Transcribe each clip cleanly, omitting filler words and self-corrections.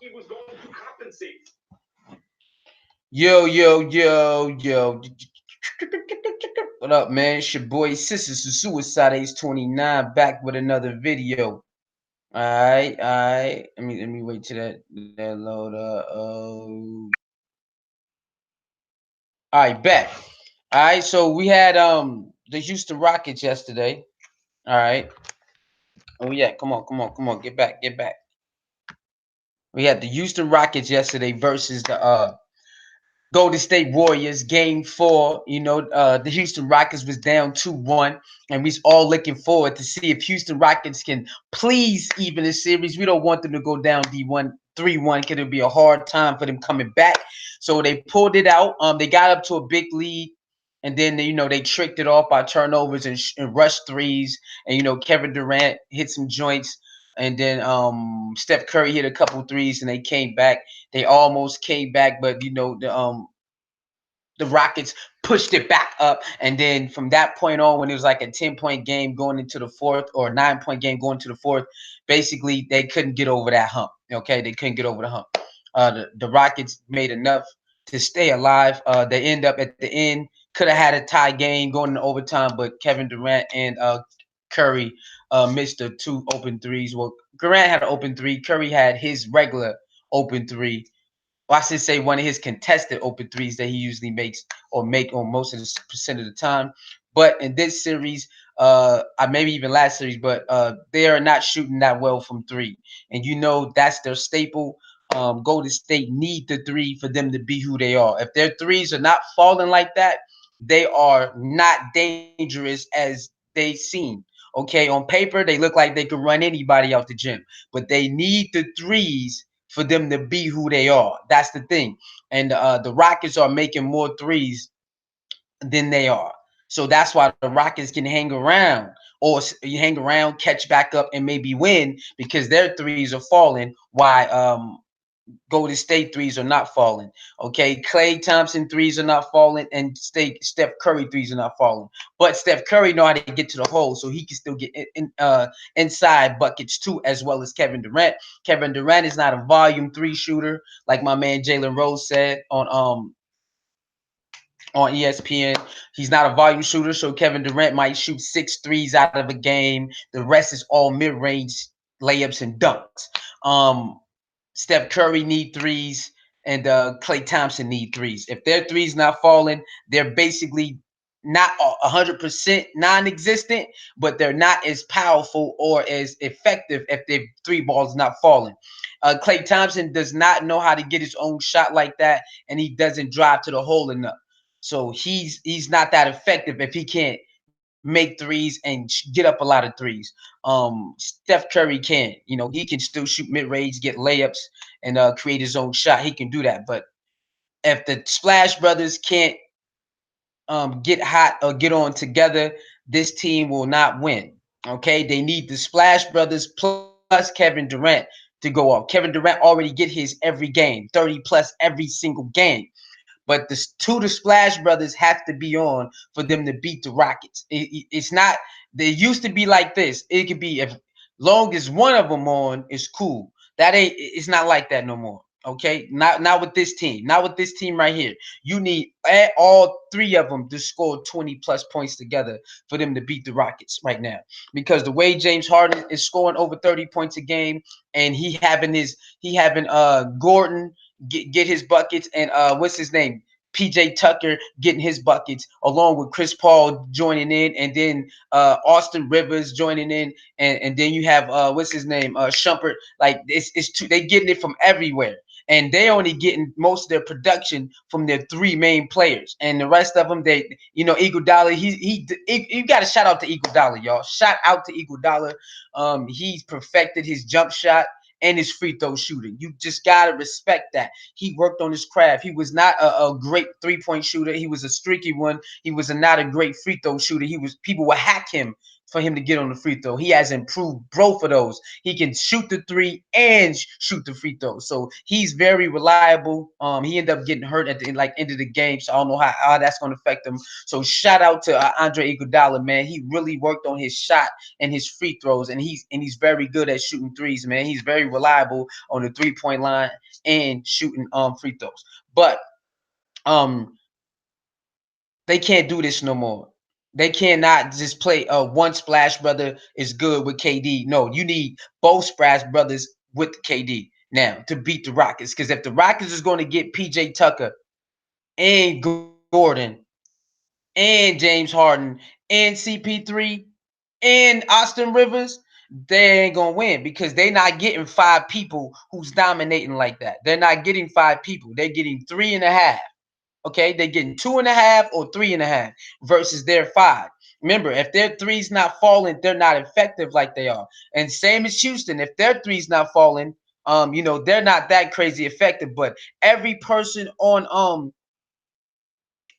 he was going to compensate. Yo, yo, yo, yo. What up, man? It's your boy Sisters of Suicide Ace 29 back with another video. Alright. Let me wait till that load up. Alright, back. Alright, so we had the Houston Rockets yesterday. Alright. Oh yeah, come on, get back. We had the Houston Rockets yesterday versus the Golden State Warriors, game four. The Houston Rockets was down 2-1, and we's all looking forward to see if Houston Rockets can please even the series. We don't want them to go down D1 3-1 because it'll be a hard time for them coming back. So they pulled it out. They got up to a big lead, and then they tricked it off by turnovers and rush threes. And Kevin Durant hit some joints, and then Steph Curry hit a couple threes, and they came back. They almost came back, but the Rockets pushed it back up, and then from that point on, when it was like a 10-point game going into the fourth, or a 9-point game going to the fourth, basically they couldn't get over that hump. Okay, they couldn't get over the hump. The Rockets made enough to stay alive. They end up at the end, could have had a tie game going into overtime, but Kevin Durant and Curry missed the two open threes. Well, Durant had an open three. Curry had his regular open three. Well, I should say one of his contested open threes that he usually makes or make on most of the percent of the time. But in this series, maybe even last series, but they are not shooting that well from three, and that's their staple. Golden State need the three for them to be who they are. If their threes are not falling like that, they are not dangerous as they seem. Okay, on paper they look like they could run anybody out the gym, but they need the threes for them to be who they are. That's the thing. And the Rockets are making more threes than they are. So that's why the Rockets can hang around, or you hang around, catch back up, and maybe win because their threes are falling. Why Golden State threes are not falling. Okay, Clay Thompson threes are not falling, and Steph Curry threes are not falling. But Steph Curry know how to get to the hole, so he can still get inside buckets too, as well as Kevin Durant. Kevin Durant is not a volume three shooter, like my man Jalen Rose said on ESPN. He's not a volume shooter, so Kevin Durant might shoot 6 threes out of a game. The rest is all mid range layups and dunks. Um, Steph Curry need threes, and Klay Thompson need threes. If their threes not falling, they're basically not 100% non-existent, but they're not as powerful or as effective if their three balls not falling. Klay Thompson does not know how to get his own shot like that, and he doesn't drive to the hole enough. So he's not that effective if he can't make threes and get up a lot of threes. Steph Curry can, he can still shoot mid range, get layups, and create his own shot. He can do that. But if the Splash Brothers can't get hot or get on together, this team will not win. Okay, they need the Splash Brothers plus Kevin Durant to go off. Kevin Durant already get his every game, 30 plus every single game. But the Splash Brothers have to be on for them to beat the Rockets. It's not. They used to be like this. It could be if long as one of them on is cool. That ain't. It's not like that no more. Okay, not with this team. Not with this team right here. You need all three of them to score 20 plus points together for them to beat the Rockets right now. Because the way James Harden is scoring over 30 points a game, and he having Gordon get his buckets, and what's his name? PJ Tucker getting his buckets, along with Chris Paul joining in, and then Austin Rivers joining in, and then you have what's his name? Shumpert. Like they getting it from everywhere. And they only getting most of their production from their three main players, and the rest of them, Iguodala. You got to shout out to Iguodala, y'all. Shout out to Iguodala. He's perfected his jump shot and his free throw shooting. You just gotta respect that. He worked on his craft. He was not a great 3-point shooter. He was a streaky one. He was not a great free throw shooter. People would hack him for him to get on the free throw. He has improved both of those. He can shoot the three and shoot the free throw. So he's very reliable. He ended up getting hurt at the end of the game, so I don't know how that's going to affect him. So shout out to Andre Iguodala, man. He really worked on his shot and his free throws, and he's very good at shooting threes, man. He's very reliable on the 3-point line and shooting free throws. But um they can't do this no more. They cannot just play one Splash Brother is good with KD. No, you need both Splash Brothers with KD now to beat the Rockets. Because if the Rockets is going to get PJ Tucker and Gordon and James Harden and CP3 and Austin Rivers, they ain't gonna win because they're not getting five people who's dominating like that. They're not getting five people. They're getting 3.5. Okay, they're getting 2.5 or 3.5 versus their five. Remember, if their three's not falling, they're not effective like they are. And same as Houston, if their three's not falling, they're not that crazy effective. But every person on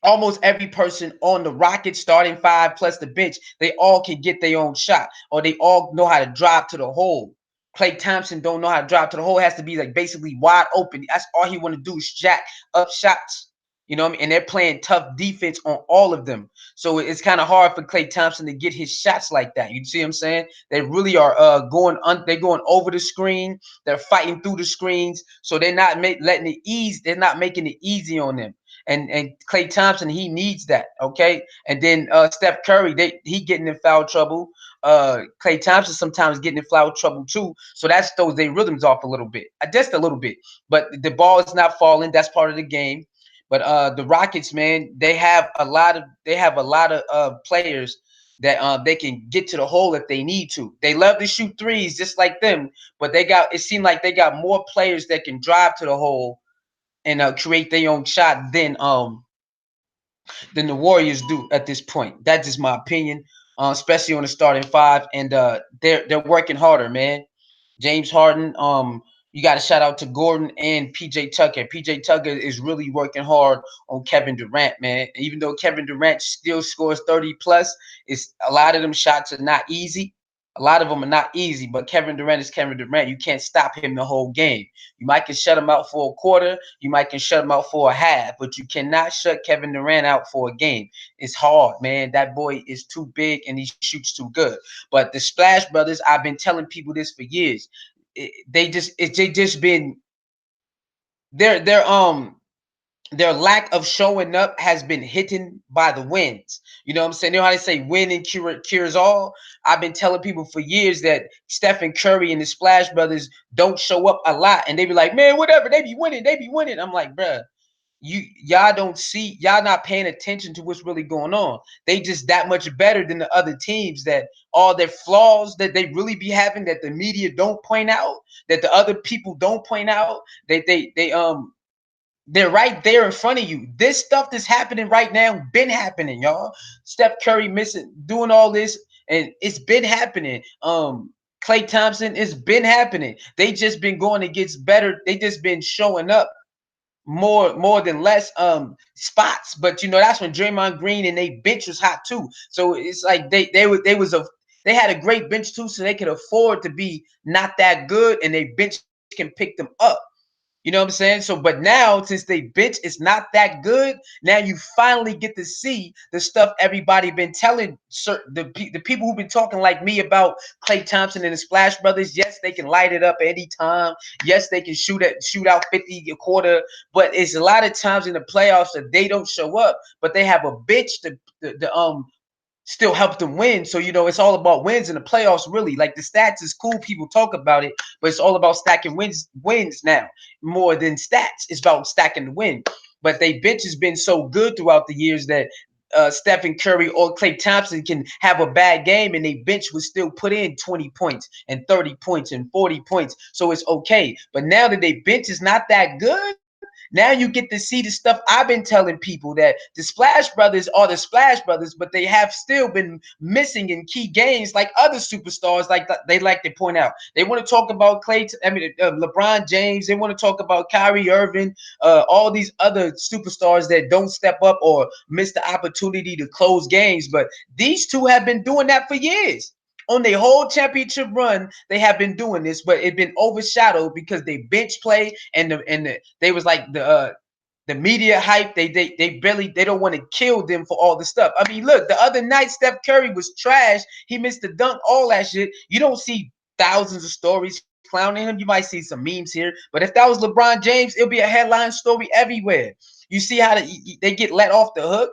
almost every person on the Rockets starting five plus the bench, they all can get their own shot, or they all know how to drive to the hole. Klay Thompson don't know how to drive to the hole. It has to be like basically wide open. That's all he want to do is jack up shots. You know what I mean? And they're playing tough defense on all of them. So it's kind of hard for Klay Thompson to get his shots like that. You see what I'm saying? They really are they're going over the screen. They're fighting through the screens. So they're not letting it ease. They're not making it easy on them. And Klay Thompson, he needs that, okay? And then Steph Curry, he getting in foul trouble. Klay Thompson sometimes getting in foul trouble too. So that's throws their rhythms off a little bit, just a little bit. But the ball is not falling. That's part of the game. But the Rockets, man, they have a lot of players that they can get to the hole if they need to. They love to shoot threes just like them, but it seemed like they got more players that can drive to the hole and create their own shot than the Warriors do at this point. That's just my opinion, especially on the starting five. And they're working harder, man. James Harden, you got to shout out to Gordon and PJ Tucker. PJ Tucker is really working hard on Kevin Durant, man. Even though Kevin Durant still scores 30 plus, it's a lot of them shots are not easy. A lot of them are not easy, but Kevin Durant is Kevin Durant. You can't stop him the whole game. You might can shut him out for a quarter. You might can shut him out for a half, but you cannot shut Kevin Durant out for a game. It's hard, man. That boy is too big and he shoots too good. But the Splash Brothers, I've been telling people this for years. They just been their lack of showing up has been hidden by the wins. You know what I'm saying? You know how they say winning cures all? I've been telling people for years that Stephen Curry and the Splash Brothers don't show up a lot. And they be like, man, whatever. They be winning. I'm like, bruh, y'all don't see, y'all not paying attention to what's really going on. They just that much better than the other teams that all their flaws that they really be having that the media don't point out, that the other people don't point out. They're right there in front of you. This stuff that's happening right now been happening, y'all. Steph Curry missing, doing all this, and it's been happening. Klay Thompson, it's been happening. They just been going against better. They just been showing up more than less spots. But that's when Draymond Green and they bench was hot too. So it's like they had a great bench too, so they could afford to be not that good, and they bench can pick them up. You know what I'm saying? So, but now since they bench is not that good, now you finally get to see the stuff everybody been telling the people who've been talking like me about Klay Thompson and the Splash Brothers. Yes, they can light it up anytime. Yes, they can shoot out 50 a quarter, but it's a lot of times in the playoffs that they don't show up, but they have a bench to still help them win. So, it's all about wins in the playoffs, really. Like the stats is cool, people talk about it, but it's all about stacking wins now more than stats. It's about stacking the win. But they bench has been so good throughout the years that Stephen Curry or Klay Thompson can have a bad game and they bench would still put in 20 points and 30 points and 40 points. So it's okay. But now that they bench is not that good, Now you get to see the stuff I've been telling people, that the Splash Brothers are the Splash Brothers, but they have still been missing in key games like other superstars. Like they like to point out, they want to talk about LeBron James. They want to talk about Kyrie Irving, all these other superstars that don't step up or miss the opportunity to close games. But these two have been doing that for years. On their whole championship run, they have been doing this, but it's been overshadowed because they bench play they was like the media hype. They barely, they don't want to kill them for all the stuff. I mean, look, the other night Steph Curry was trash. He missed the dunk, all that shit. You don't see thousands of stories clowning him. You might see some memes here, but if that was LeBron James, it'll be a headline story everywhere. You see how they get let off the hook.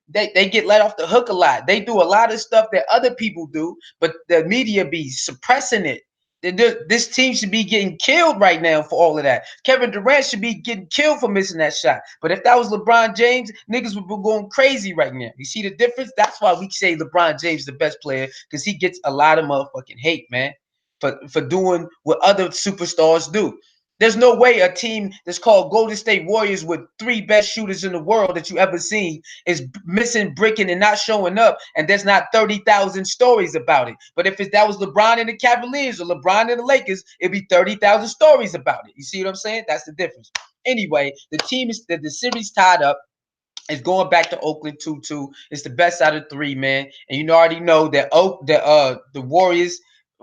They get let off the hook a lot. They do a lot of stuff that other people do, but the media be suppressing it. This team should be getting killed right now for all of that. Kevin Durant should be getting killed for missing that shot. But if that was LeBron James, niggas would be going crazy right now. You see the difference? That's why we say LeBron James the best player, because he gets a lot of motherfucking hate, man, for doing what other superstars do. There's no way a team that's called Golden State Warriors with three best shooters in the world that you ever seen is missing, bricking, and not showing up, and there's not 30,000 stories about it. But if that was LeBron and the Cavaliers or LeBron and the Lakers, it'd be 30,000 stories about it. You see what I'm saying? That's the difference. Anyway, the series tied up. It's going back to Oakland 2-2. It's the best out of three, man. And you already know that the Warriors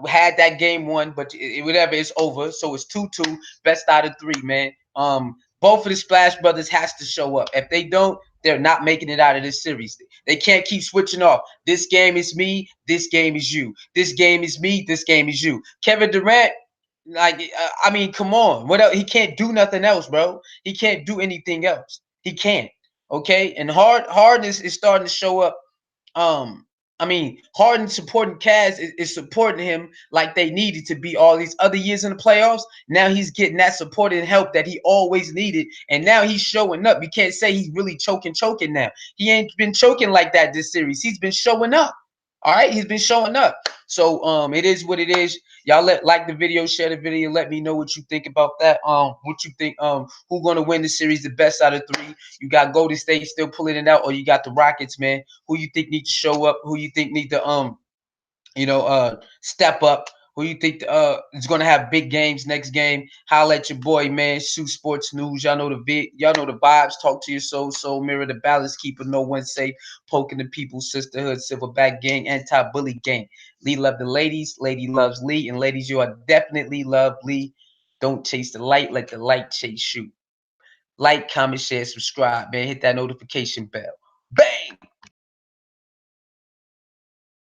had that game won, but whatever, it's over. So it's 2-2, best out of three, man. Both of the Splash Brothers has to show up. If they don't, they're not making it out of this series. They can't keep switching off. This game is me. This game is you. This game is me. This game is you. Kevin Durant, like, I mean, come on. What else? He can't do nothing else, bro. He can't do anything else. He can't. Okay, and Harden is starting to show up. I mean, Harden supporting Cavs is supporting him like they needed to be all these other years in the playoffs. Now he's getting that support and help that he always needed, and now he's showing up. You can't say he's really choking now. He ain't been choking like that this series. He's been showing up. All right, he's been showing up. So it is what it is. Y'all like the video, share the video, let me know what you think about that. What you think who gonna win the series, the best out of three. You got Golden State still pulling it out, or you got the Rockets, man. Who you think need to show up? Who you think need to step up? Who you think is gonna have big games next game? Holla at your boy, man. Shoot Sports News. Y'all know y'all know the vibes. Talk to your soul mirror, the balance keeper, no one safe. Poking the people, sisterhood, silverback gang, anti-bully gang. Lee love the ladies, lady loves Lee, and ladies, you are definitely love Lee. Don't chase the light, let the light chase you. Like, comment, share, subscribe, man. Hit that notification bell. Bang!